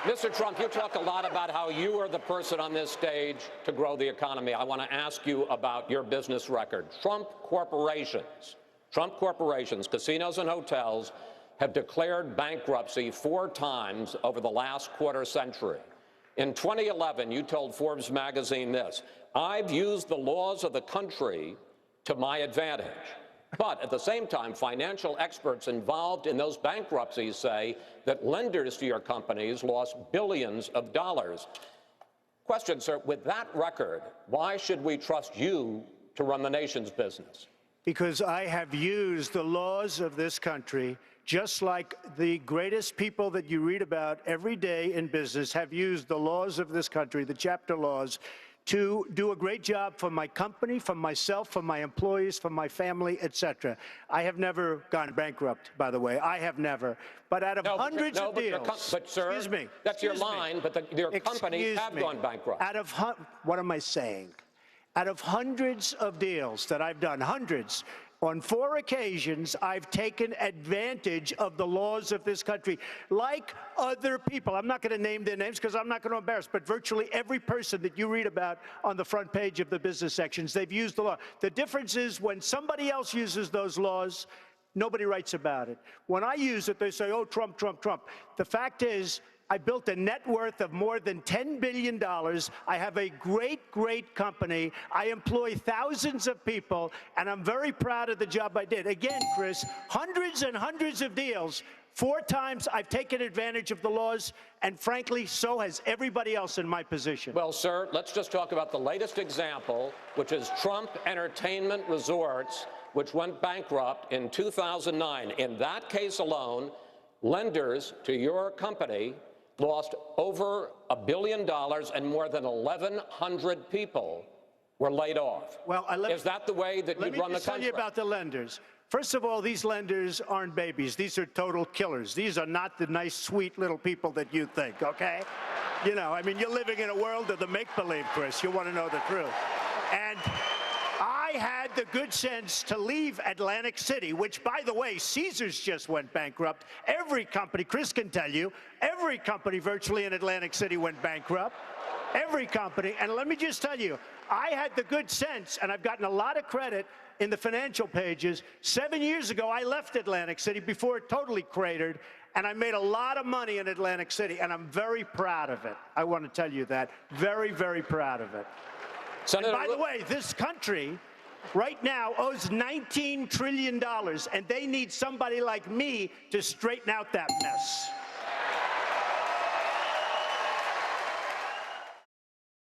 Mr. Trump, you talk a lot about how you are the person on this stage to grow the economy. I want to ask you about your business record. Trump corporations, casinos and hotels, have declared bankruptcy 4 times over the last quarter century. In 2011, you told Forbes magazine this: "I've used the laws of the country to my advantage." But at the same time, financial experts involved in those bankruptcies say that lenders to your companies lost billions of dollars. Question, sir, with that record, why should we trust you to run the nation's business? Because I have used the laws of this country, just like the greatest people that you read about every day in business have used the laws of this country, the chapter laws, to do a great job for my company, for myself, for my employees, for my family, etc. I have never gone bankrupt, by the way. I have never. But out of hundreds of deals, but sir, excuse me, that's your line, but your companies have gone bankrupt. What am I saying? Out of hundreds of deals that I've done, hundreds, on 4 occasions, I've taken advantage of the laws of this country, like other people. I'm not going to name their names because I'm not going to embarrass, but virtually every person that you read about on the front page of the business sections, they've used the law. The difference is when somebody else uses those laws, nobody writes about it. When I use it, they say, oh, Trump, Trump, Trump. The fact is, I built a net worth of more than $10 billion. I have a great, great company. I employ thousands of people, and I'm very proud of the job I did. Again, Chris, hundreds and hundreds of deals. 4 times I've taken advantage of the laws, and frankly, so has everybody else in my position. Well, sir, let's just talk about the latest example, which is Trump Entertainment Resorts, which went bankrupt in 2009. In that case alone, lenders to your company lost over $1 billion, and more than 1,100 people were laid off. Well, is that the way that you'd run the country? Let me just tell you about the lenders. First of all, these lenders aren't babies. These are total killers. These are not the nice, sweet little people that you think, okay? You know, I mean, you're living in a world of the make-believe, Chris. You want to know the truth. And I had the good sense to leave Atlantic City, which, by the way, Caesars just went bankrupt. Every company, Chris can tell you, every company virtually in Atlantic City went bankrupt. Every company. And let me just tell you, I had the good sense, and I've gotten a lot of credit in the financial pages. 7 years ago, I left Atlantic City before it totally cratered, and I made a lot of money in Atlantic City, and I'm very proud of it. I want to tell you that. Very, very proud of it. And by the way, this country right now owes $19 trillion, and they need somebody like me to straighten out that mess.